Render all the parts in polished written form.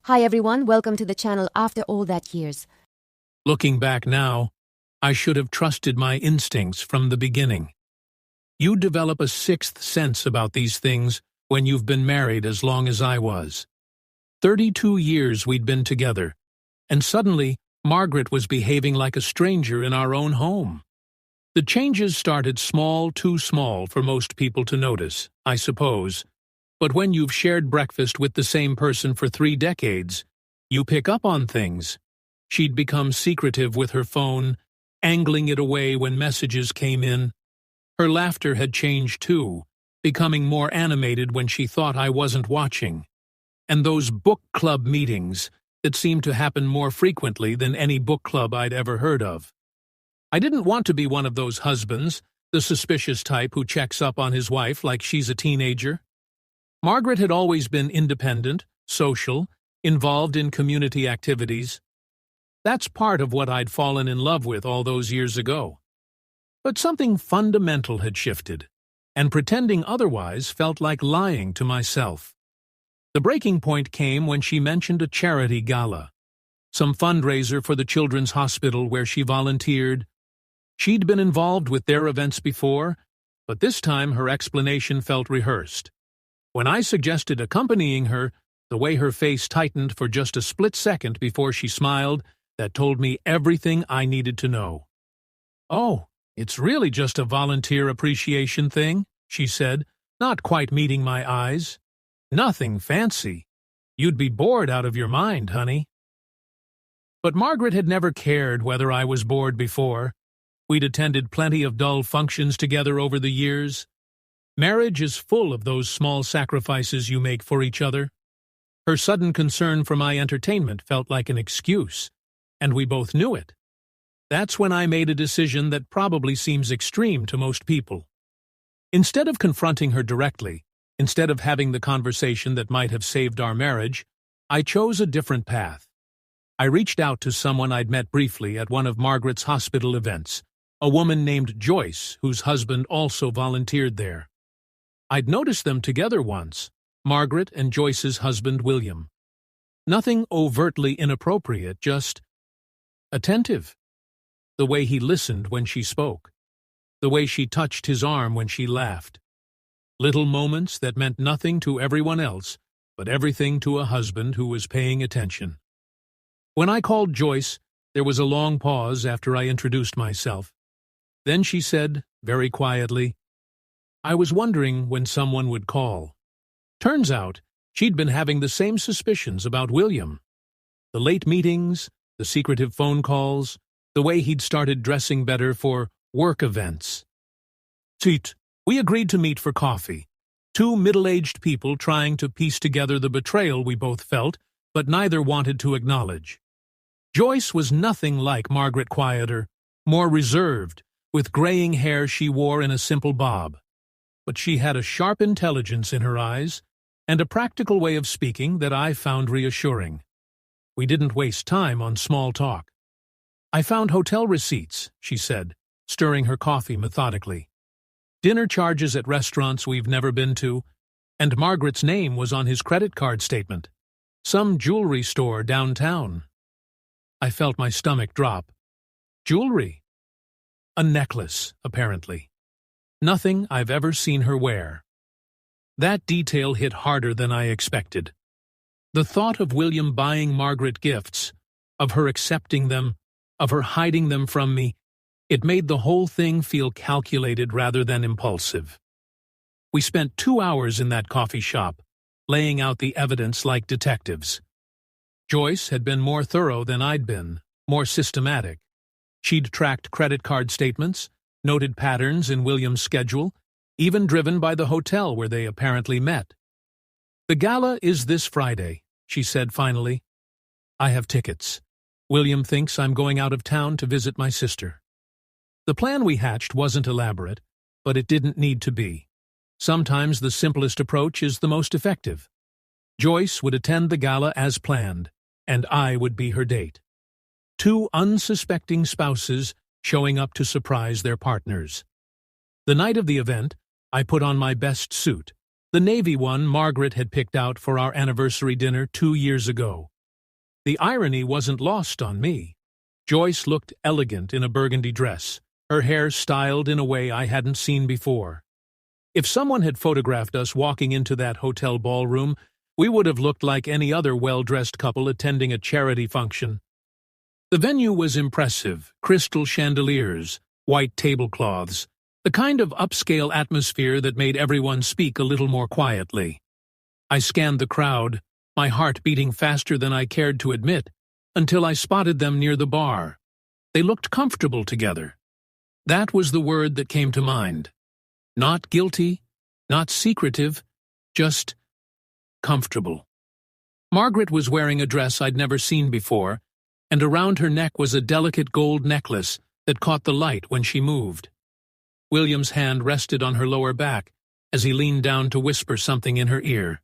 Hi everyone, welcome to the channel After All That Years. Looking back now, I should have trusted my instincts from the beginning. You develop a sixth sense about these things when you've been married as long as I was. 32 years we'd been together, and suddenly Margaret was behaving like a stranger in our own home. The changes started small, too small for most people to notice, I suppose. But when you've shared breakfast with the same person for 3 decades, you pick up on things. She'd become secretive with her phone, angling it away when messages came in. Her laughter had changed too, becoming more animated when she thought I wasn't watching. And those book club meetings that seemed to happen more frequently than any book club I'd ever heard of. I didn't want to be one of those husbands, the suspicious type who checks up on his wife like she's a teenager. Margaret had always been independent, social, involved in community activities. That's part of what I'd fallen in love with all those years ago. But something fundamental had shifted, and pretending otherwise felt like lying to myself. The breaking point came when she mentioned a charity gala, some fundraiser for the children's hospital where she volunteered. She'd been involved with their events before, but this time her explanation felt rehearsed. When I suggested accompanying her, the way her face tightened for just a split second before she smiled, that told me everything I needed to know. "Oh, it's really just a volunteer appreciation thing," she said, not quite meeting my eyes. "Nothing fancy. You'd be bored out of your mind, honey." But Margaret had never cared whether I was bored before. We'd attended plenty of dull functions together over the years. Marriage is full of those small sacrifices you make for each other. Her sudden concern for my entertainment felt like an excuse, and we both knew it. That's when I made a decision that probably seems extreme to most people. Instead of confronting her directly, instead of having the conversation that might have saved our marriage, I chose a different path. I reached out to someone I'd met briefly at one of Margaret's hospital events, a woman named Joyce, whose husband also volunteered there. I'd noticed them together once, Margaret and Joyce's husband William. Nothing overtly inappropriate, just attentive. The way he listened when she spoke. The way she touched his arm when she laughed. Little moments that meant nothing to everyone else, but everything to a husband who was paying attention. When I called Joyce, there was a long pause after I introduced myself. Then she said, very quietly, "I was wondering when someone would call." Turns out, she'd been having the same suspicions about William. The late meetings, the secretive phone calls, the way he'd started dressing better for work events. We agreed to meet for coffee. 2 middle-aged people trying to piece together the betrayal we both felt, but neither wanted to acknowledge. Joyce was nothing like Margaret quieter, more reserved, with graying hair she wore in a simple bob. But she had a sharp intelligence in her eyes, and a practical way of speaking that I found reassuring. We didn't waste time on small talk. "I found hotel receipts," she said, stirring her coffee methodically. "Dinner charges at restaurants we've never been to, and Margaret's name was on his credit card statement. Some jewelry store downtown." I felt my stomach drop. Jewelry? A necklace, apparently. Nothing I've ever seen her wear. That detail hit harder than I expected. The thought of William buying Margaret gifts, of her accepting them, of her hiding them from me, it made the whole thing feel calculated rather than impulsive. We spent 2 hours in that coffee shop, laying out the evidence like detectives. Joyce had been more thorough than I'd been, more systematic. She'd tracked credit card statements, noted patterns in William's schedule, even driven by the hotel where they apparently met. "The gala is this Friday," she said finally. "I have tickets. William thinks I'm going out of town to visit my sister." The plan we hatched wasn't elaborate, but it didn't need to be. Sometimes the simplest approach is the most effective. Joyce would attend the gala as planned, and I would be her date. 2 unsuspecting spouses showing up to surprise their partners. The night of the event, I put on my best suit, the navy one Margaret had picked out for our anniversary dinner 2 years ago. The irony wasn't lost on me. Joyce looked elegant in a burgundy dress, her hair styled in a way I hadn't seen before. If someone had photographed us walking into that hotel ballroom, we would have looked like any other well-dressed couple attending a charity function. The venue was impressive: crystal chandeliers, white tablecloths, the kind of upscale atmosphere that made everyone speak a little more quietly. I scanned the crowd, my heart beating faster than I cared to admit, until I spotted them near the bar. They looked comfortable together. That was the word that came to mind. Not guilty, not secretive, just comfortable. Margaret was wearing a dress I'd never seen before, and around her neck was a delicate gold necklace that caught the light when she moved. William's hand rested on her lower back as he leaned down to whisper something in her ear.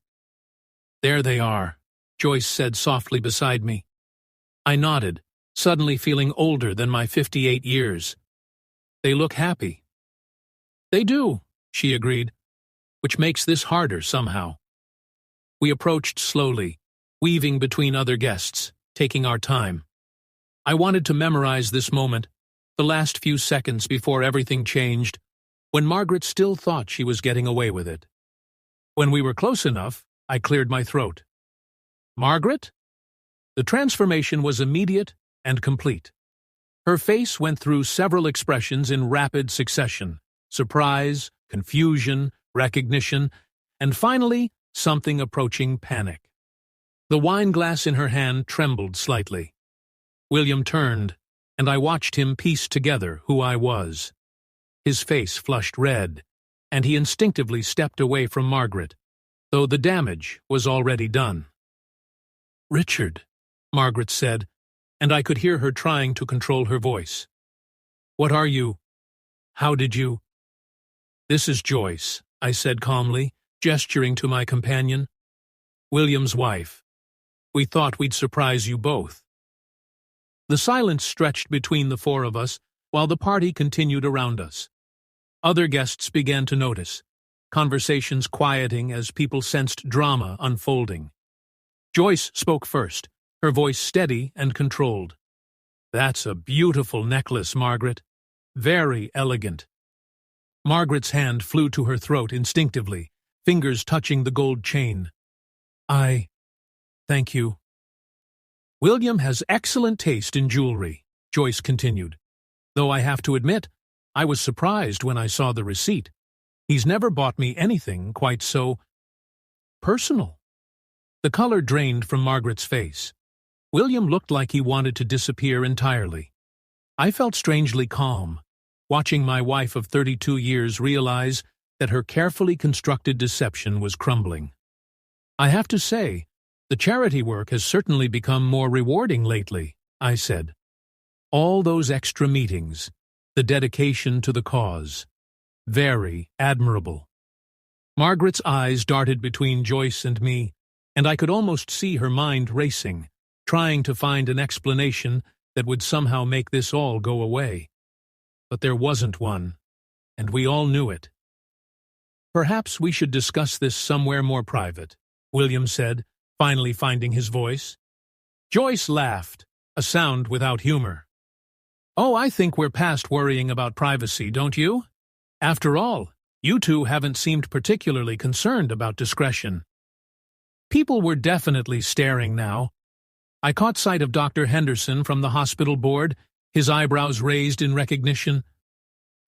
"There they are," Joyce said softly beside me. I nodded, suddenly feeling older than my 58 years. "They look happy." "They do," she agreed, "which makes this harder somehow." We approached slowly, weaving between other guests, taking our time. I wanted to memorize this moment, the last few seconds before everything changed, when Margaret still thought she was getting away with it. When we were close enough, I cleared my throat. "Margaret?" The transformation was immediate and complete. Her face went through several expressions in rapid succession: surprise, confusion, recognition, and finally, something approaching panic. The wine glass in her hand trembled slightly. William turned, and I watched him piece together who I was. His face flushed red, and he instinctively stepped away from Margaret, though the damage was already done. "Richard," Margaret said, and I could hear her trying to control her voice. "What are you? How did you—" "This is Joyce," I said calmly, gesturing to my companion. "William's wife. We thought we'd surprise you both." The silence stretched between the four of us while the party continued around us. Other guests began to notice, conversations quieting as people sensed drama unfolding. Joyce spoke first, her voice steady and controlled. "That's a beautiful necklace, Margaret. Very elegant." Margaret's hand flew to her throat instinctively, fingers touching the gold chain. Thank you." "William has excellent taste in jewelry," Joyce continued. "Though I have to admit, I was surprised when I saw the receipt. He's never bought me anything quite so personal." The color drained from Margaret's face. William looked like he wanted to disappear entirely. I felt strangely calm, watching my wife of 32 years realize that her carefully constructed deception was crumbling. "I have to say, the charity work has certainly become more rewarding lately," I said. "All those extra meetings, the dedication to the cause. Very admirable." Margaret's eyes darted between Joyce and me, and I could almost see her mind racing, trying to find an explanation that would somehow make this all go away. But there wasn't one, and we all knew it. "Perhaps we should discuss this somewhere more private," William said, finally finding his voice. Joyce laughed, a sound without humor. "Oh, I think we're past worrying about privacy, don't you? After all, you two haven't seemed particularly concerned about discretion." People were definitely staring now. I caught sight of Dr. Henderson from the hospital board, his eyebrows raised in recognition.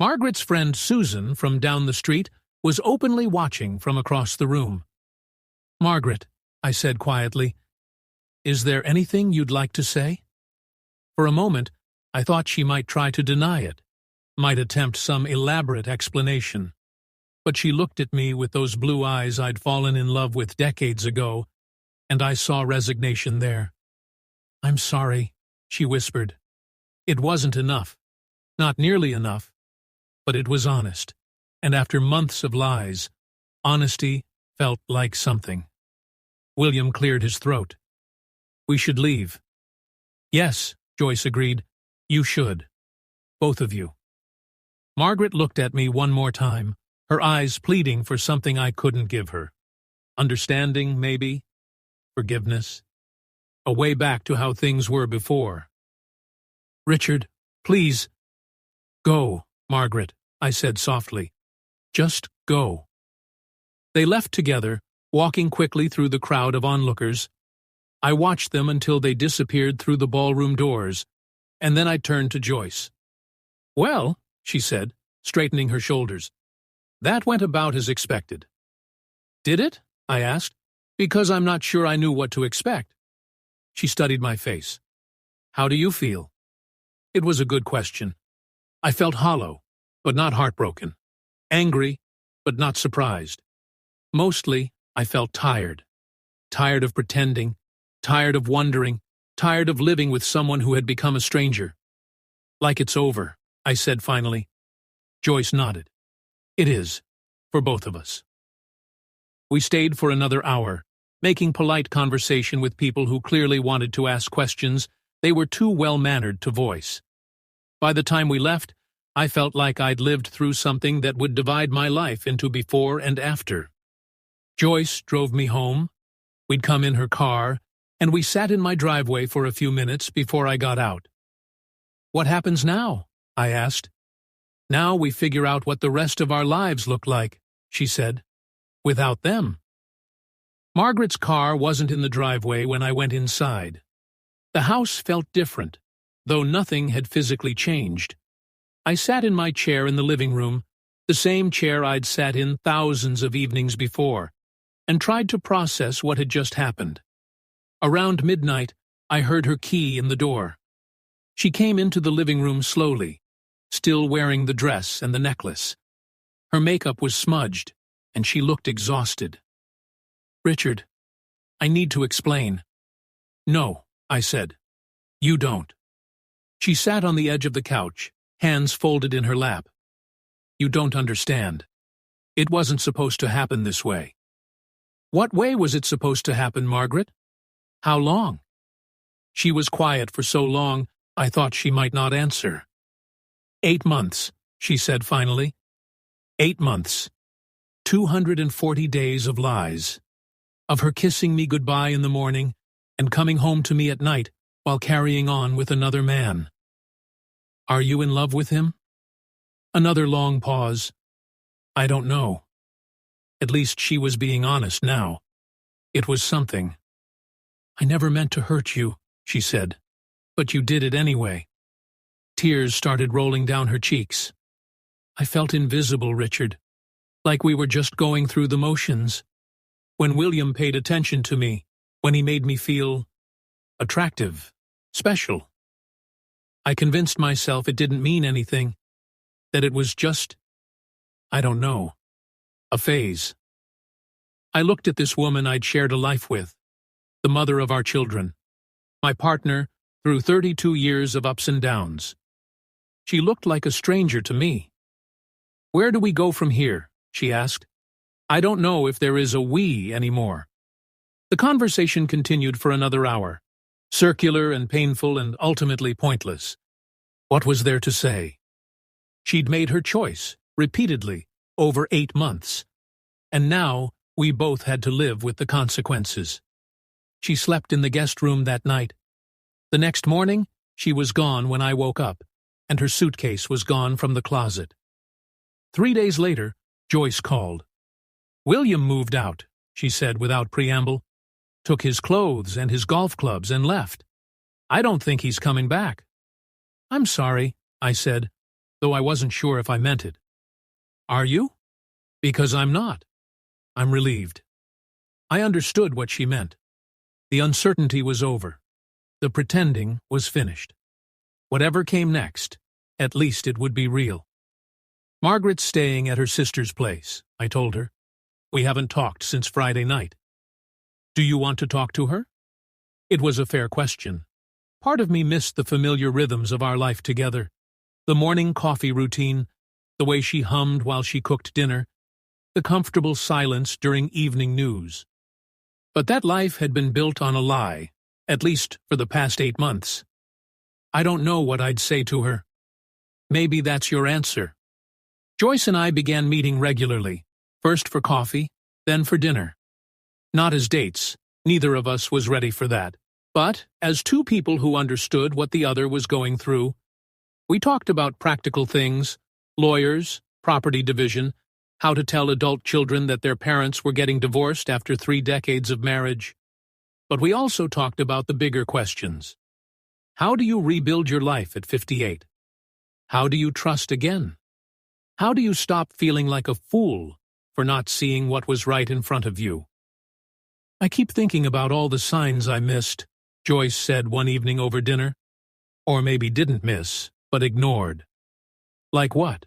Margaret's friend Susan from down the street was openly watching from across the room. "Margaret," I said quietly, "is there anything you'd like to say?" For a moment, I thought she might try to deny it, might attempt some elaborate explanation. But she looked at me with those blue eyes I'd fallen in love with decades ago, and I saw resignation there. "I'm sorry," she whispered. It wasn't enough. Not nearly enough. But it was honest, and after months of lies, honesty felt like something. William cleared his throat. "We should leave." "Yes," Joyce agreed. "You should. Both of you." Margaret looked at me one more time, her eyes pleading for something I couldn't give her. Understanding, maybe? Forgiveness? a way back to how things were before. "Richard, please." "Go, Margaret," I said softly. "Just go." They left together, walking quickly through the crowd of onlookers. I watched them until they disappeared through the ballroom doors, and then I turned to Joyce. "Well," she said, straightening her shoulders, "that went about as expected." "Did it?" I asked, because I'm not sure I knew what to expect. She studied my face. "How do you feel?" It was a good question. I felt hollow, but not heartbroken. Angry, but not surprised. Mostly, I felt tired. Tired of pretending, tired of wondering, tired of living with someone who had become a stranger. "Like it's over," I said finally. Joyce nodded. "It is, for both of us." We stayed for another hour, making polite conversation with people who clearly wanted to ask questions they were too well-mannered to voice. By the time we left, I felt like I'd lived through something that would divide my life into before and after. Joyce drove me home. We'd come in her car, and we sat in my driveway for a few minutes before I got out. "What happens now?" I asked. "Now we figure out what the rest of our lives look like," she said. "Without them." Margaret's car wasn't in the driveway when I went inside. The house felt different, though nothing had physically changed. I sat in my chair in the living room, the same chair I'd sat in thousands of evenings before, and tried to process what had just happened. Around midnight, I heard her key in the door. She came into the living room slowly, still wearing the dress and the necklace. Her makeup was smudged, and she looked exhausted. "Richard, I need to explain." "No," I said. "You don't." She sat on the edge of the couch, hands folded in her lap. "You don't understand. It wasn't supposed to happen this way." "What way was it supposed to happen, Margaret? How long?" She was quiet for so long, I thought she might not answer. 8 months, she said finally. 8 months. 240 days of lies. Of her kissing me goodbye in the morning and coming home to me at night while carrying on with another man. "Are you in love with him?" Another long pause. "I don't know." At least she was being honest now. It was something. "I never meant to hurt you," she said, "but you did it anyway." Tears started rolling down her cheeks. I felt invisible, Richard, like we were just going through the motions. When William paid attention to me, when he made me feel attractive, special, I convinced myself it didn't mean anything, that it was just, I don't know, a phase. I looked at this woman I'd shared a life with, the mother of our children, my partner through 32 years of ups and downs. She looked like a stranger to me. "Where do we go from here?" she asked. "I don't know if there is a we anymore." The conversation continued for another hour, circular and painful and ultimately pointless. What was there to say? She'd made her choice, repeatedly, over 8 months. And now we both had to live with the consequences. She slept in the guest room that night. The next morning, she was gone when I woke up, and her suitcase was gone from the closet. 3 days later, Joyce called. "William moved out," she said without preamble. "Took his clothes and his golf clubs and left. I don't think he's coming back." "I'm sorry," I said, though I wasn't sure if I meant it. "Are you?" "Because I'm not." I'm relieved. I understood what she meant. The uncertainty was over. The pretending was finished. Whatever came next, at least it would be real. "Margaret's staying at her sister's place," I told her. "We haven't talked since Friday night." "Do you want to talk to her?" It was a fair question. Part of me missed the familiar rhythms of our life together. The morning coffee routine, the way she hummed while she cooked dinner, the comfortable silence during evening news. But that life had been built on a lie, at least for the past 8 months. I don't know what I'd say to her. Maybe that's your answer. Joyce and I began meeting regularly, first for coffee, then for dinner. Not as dates, neither of us was ready for that. But, as two people who understood what the other was going through, we talked about practical things, lawyers, property division, how to tell adult children that their parents were getting divorced after 3 decades of marriage. But we also talked about the bigger questions. How do you rebuild your life at 58? How do you trust again? How do you stop feeling like a fool for not seeing what was right in front of you? I keep thinking about all the signs I missed, Joyce said one evening over dinner. Or maybe didn't miss, but ignored. Like what?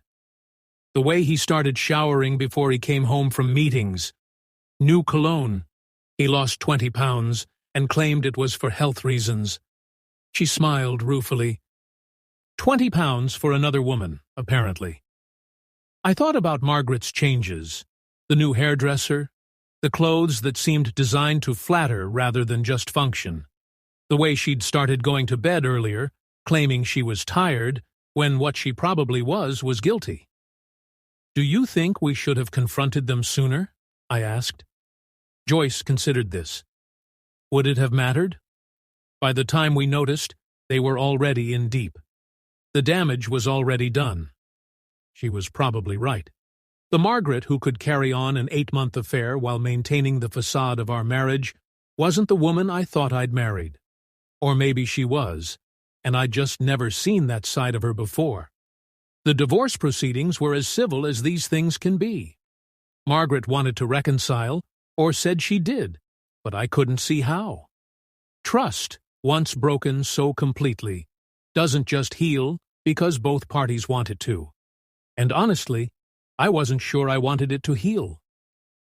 The way he started showering before he came home from meetings. New cologne. He lost 20 pounds and claimed it was for health reasons. She smiled ruefully. 20 pounds for another woman, apparently. I thought about Margaret's changes. The new hairdresser, the clothes that seemed designed to flatter rather than just function. The way she'd started going to bed earlier, claiming she was tired, when what she probably was guilty. Do you think we should have confronted them sooner? I asked. Joyce considered this. Would it have mattered? By the time we noticed, they were already in deep. The damage was already done. She was probably right. The Margaret who could carry on an 8-month affair while maintaining the facade of our marriage wasn't the woman I thought I'd married. Or maybe she was, and I'd just never seen that side of her before. The divorce proceedings were as civil as these things can be. Margaret wanted to reconcile, or said she did, but I couldn't see how. Trust, once broken so completely, doesn't just heal because both parties want it to. And honestly, I wasn't sure I wanted it to heal.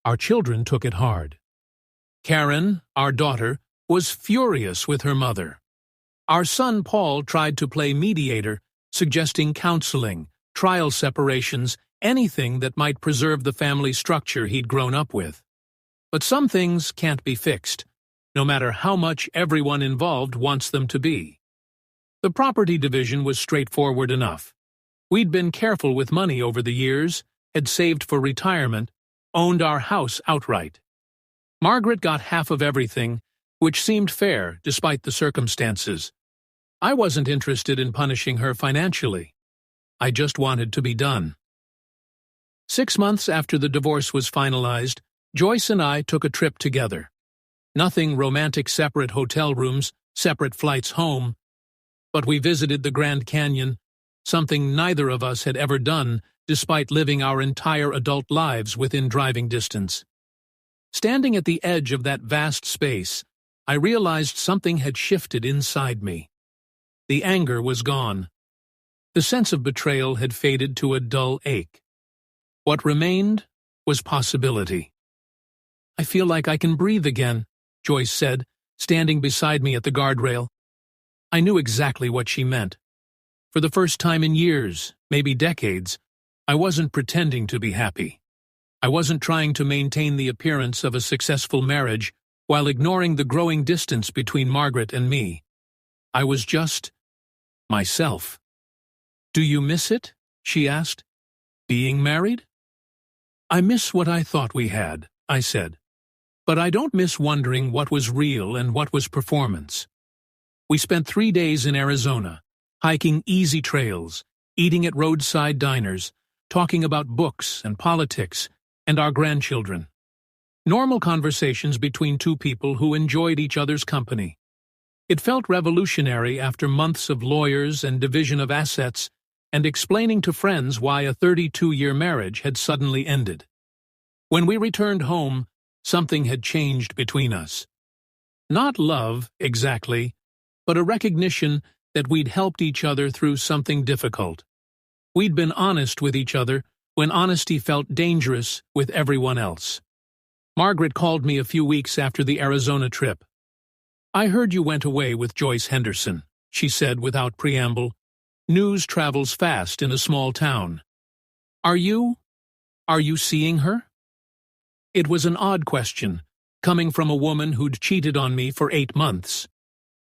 Our children took it hard. Karen, our daughter, was furious with her mother. Our son Paul tried to play mediator, suggesting counseling, trial separations, anything that might preserve the family structure he'd grown up with. But some things can't be fixed, no matter how much everyone involved wants them to be. The property division was straightforward enough. We'd been careful with money over the years, had saved for retirement, owned our house outright. Margaret got half of everything, which seemed fair despite the circumstances. I wasn't interested in punishing her financially. I just wanted to be done. 6 months after the divorce was finalized, Joyce and I took a trip together. Nothing romantic, separate hotel rooms, separate flights home. But we visited the Grand Canyon, something neither of us had ever done despite living our entire adult lives within driving distance. Standing at the edge of that vast space, I realized something had shifted inside me. The anger was gone. The sense of betrayal had faded to a dull ache. What remained was possibility. I feel like I can breathe again, Joyce said, standing beside me at the guardrail. I knew exactly what she meant. For the first time in years, maybe decades, I wasn't pretending to be happy. I wasn't trying to maintain the appearance of a successful marriage while ignoring the growing distance between Margaret and me. I was just myself. Do you miss it? She asked. Being married? I miss what I thought we had, I said. But I don't miss wondering what was real and what was performance. We spent 3 days in Arizona, hiking easy trails, eating at roadside diners, talking about books and politics and our grandchildren. Normal conversations between two people who enjoyed each other's company. It felt revolutionary after months of lawyers and division of assets and explaining to friends why a 32-year marriage had suddenly ended. When we returned home, something had changed between us. Not love, exactly, but a recognition that we'd helped each other through something difficult. We'd been honest with each other when honesty felt dangerous with everyone else. Margaret called me a few weeks after the Arizona trip. I heard you went away with Joyce Henderson, she said without preamble. News travels fast in a small town. Are you seeing her? It was an odd question, coming from a woman who'd cheated on me for 8 months.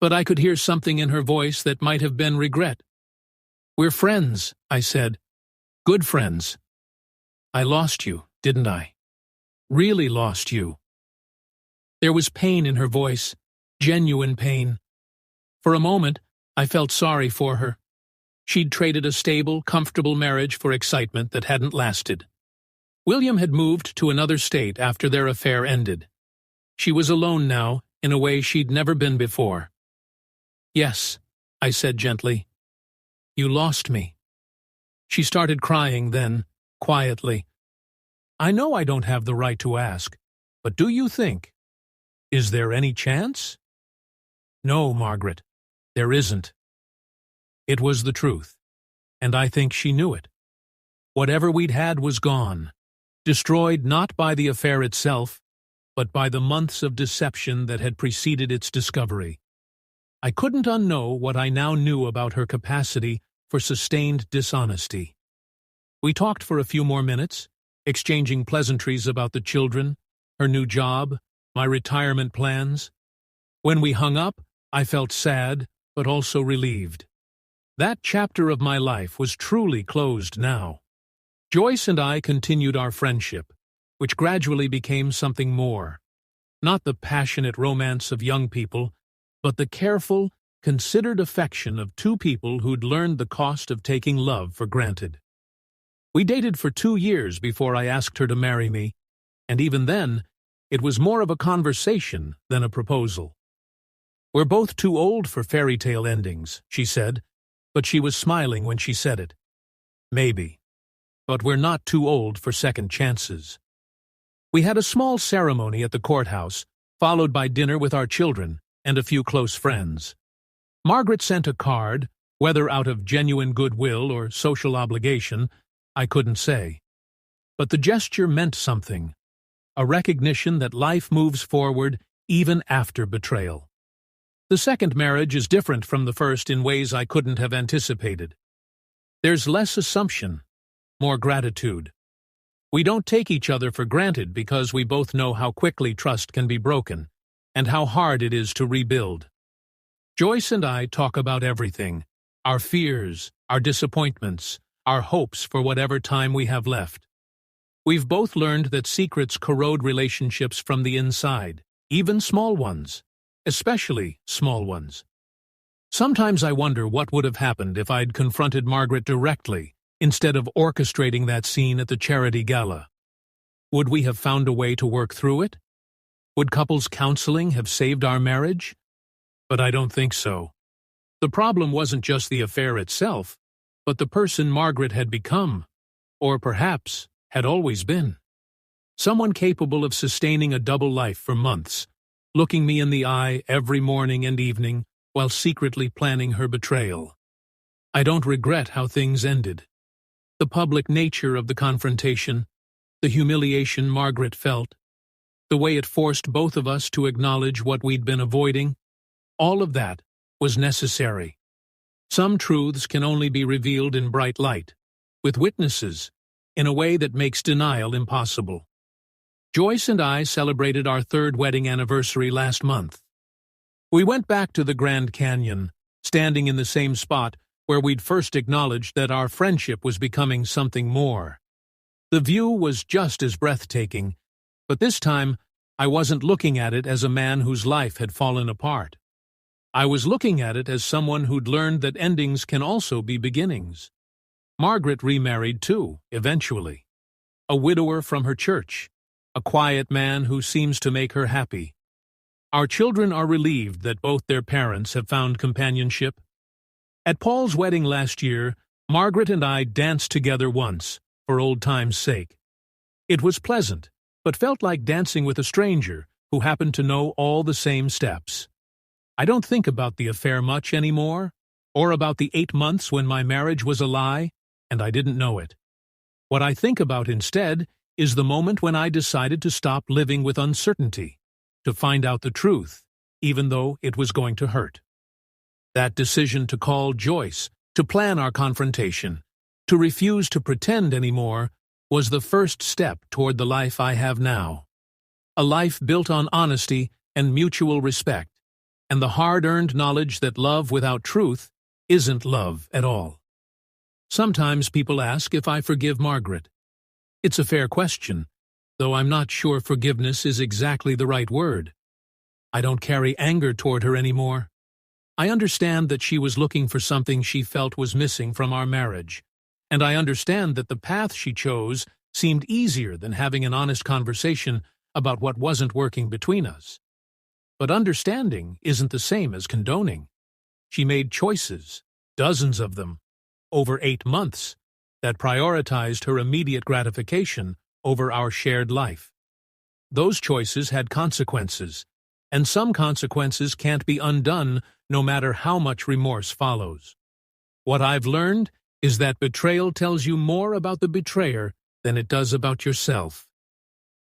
But I could hear something in her voice that might have been regret. We're friends, I said. Good friends. I lost you, didn't I? Really lost you. There was pain in her voice, genuine pain, For a moment, I felt sorry for her. She'd traded a stable, comfortable marriage for excitement that hadn't lasted. William had moved to another state after their affair ended. She was alone now, in a way she'd never been before. "Yes," I said gently. "You lost me." She started crying then, quietly. "I know I don't have the right to ask, but do you think? Is there any chance?" "No, Margaret, there isn't." It was the truth, and I think she knew it. Whatever we'd had was gone, destroyed not by the affair itself, but by the months of deception that had preceded its discovery. I couldn't unknow what I now knew about her capacity for sustained dishonesty. We talked for a few more minutes, exchanging pleasantries about the children, her new job, my retirement plans. When we hung up, I felt sad, but also relieved. That chapter of my life was truly closed now. Joyce and I continued our friendship, which gradually became something more. Not the passionate romance of young people, but the careful, considered affection of two people who'd learned the cost of taking love for granted. We dated for 2 years before I asked her to marry me, and even then, it was more of a conversation than a proposal. "We're both too old for fairy tale endings," she said, but she was smiling when she said it. "Maybe. But we're not too old for second chances." We had a small ceremony at the courthouse, followed by dinner with our children and a few close friends. Margaret sent a card, whether out of genuine goodwill or social obligation, I couldn't say. But the gesture meant something, a recognition that life moves forward even after betrayal. The second marriage is different from the first in ways I couldn't have anticipated. There's less assumption, more gratitude. We don't take each other for granted because we both know how quickly trust can be broken and how hard it is to rebuild. Joyce and I talk about everything, our fears, our disappointments, our hopes for whatever time we have left. We've both learned that secrets corrode relationships from the inside, even small ones, especially small ones. Sometimes I wonder what would have happened if I'd confronted Margaret directly instead of orchestrating that scene at the charity gala. Would we have found a way to work through it? Would couples counseling have saved our marriage? But I don't think so. The problem wasn't just the affair itself, but the person Margaret had become, or perhaps had always been. Someone capable of sustaining a double life for months, looking me in the eye every morning and evening while secretly planning her betrayal. I don't regret how things ended. The public nature of the confrontation, the humiliation Margaret felt, the way it forced both of us to acknowledge what we'd been avoiding, all of that was necessary. Some truths can only be revealed in bright light, with witnesses, in a way that makes denial impossible. Joyce and I celebrated our 3rd wedding anniversary last month. We went back to the Grand Canyon, standing in the same spot where we'd first acknowledged that our friendship was becoming something more. The view was just as breathtaking, but this time I wasn't looking at it as a man whose life had fallen apart. I was looking at it as someone who'd learned that endings can also be beginnings. Margaret remarried too, eventually. A widower from her church, a quiet man who seems to make her happy. Our children are relieved that both their parents have found companionship. At Paul's wedding last year, Margaret and I danced together once, for old time's sake. It was pleasant, but felt like dancing with a stranger who happened to know all the same steps. I don't think about the affair much anymore, or about the 8 months when my marriage was a lie, and I didn't know it. What I think about instead is the moment when I decided to stop living with uncertainty, to find out the truth, even though it was going to hurt. That decision to call Joyce, to plan our confrontation, to refuse to pretend anymore, was the first step toward the life I have now. A life built on honesty and mutual respect, and the hard-earned knowledge that love without truth isn't love at all. Sometimes people ask if I forgive Margaret. It's a fair question, though I'm not sure forgiveness is exactly the right word. I don't carry anger toward her anymore. I understand that she was looking for something she felt was missing from our marriage, and I understand that the path she chose seemed easier than having an honest conversation about what wasn't working between us. But understanding isn't the same as condoning. She made choices, dozens of them, over 8 months, that prioritized her immediate gratification over our shared life. Those choices had consequences, and some consequences can't be undone no matter how much remorse follows. What I've learned is that betrayal tells you more about the betrayer than it does about yourself.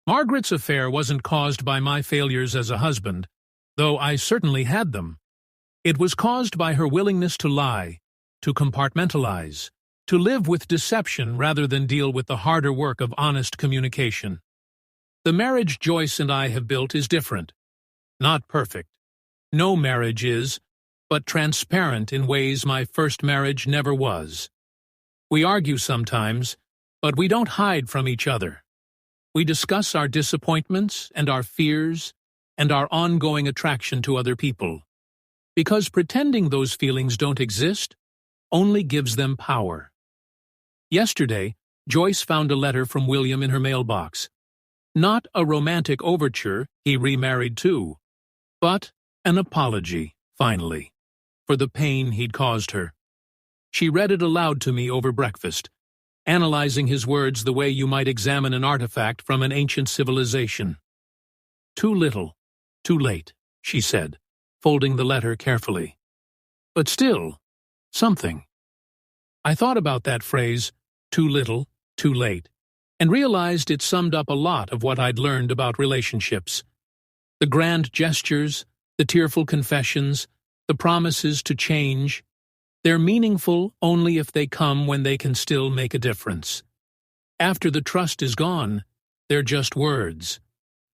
Margaret's affair wasn't caused by my failures as a husband, though I certainly had them. It was caused by her willingness to lie, to compartmentalize, to live with deception rather than deal with the harder work of honest communication. The marriage Joyce and I have built is different. Not perfect. No marriage is, but transparent in ways my first marriage never was. We argue sometimes, but we don't hide from each other. We discuss our disappointments and our fears and our ongoing attraction to other people. Because pretending those feelings don't exist only gives them power. Yesterday, Joyce found a letter from William in her mailbox. Not a romantic overture, he remarried too, but an apology, finally, for the pain he'd caused her. She read it aloud to me over breakfast, analyzing his words the way you might examine an artifact from an ancient civilization. "Too little, too late," she said, folding the letter carefully. "But still, something." I thought about that phrase, too little, too late, and realized it summed up a lot of what I'd learned about relationships. The grand gestures, the tearful confessions, the promises to change, they're meaningful only if they come when they can still make a difference. After the trust is gone, they're just words.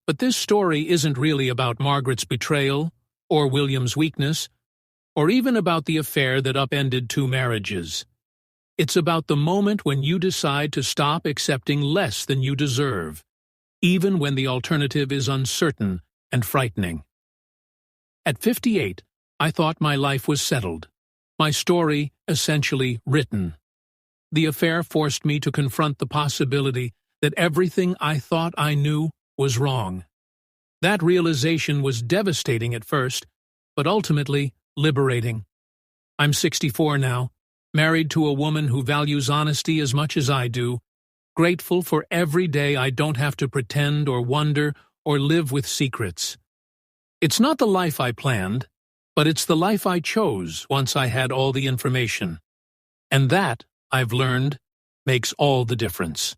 But this story isn't really about Margaret's betrayal, or William's weakness, or even about the affair that upended 2 marriages. It's about the moment when you decide to stop accepting less than you deserve, even when the alternative is uncertain and frightening. At 58, I thought my life was settled, my story essentially written. The affair forced me to confront the possibility that everything I thought I knew was wrong. That realization was devastating at first, but ultimately liberating. I'm 64 now, married to a woman who values honesty as much as I do, grateful for every day I don't have to pretend or wonder or live with secrets. It's not the life I planned, but it's the life I chose once I had all the information. And that, I've learned, makes all the difference.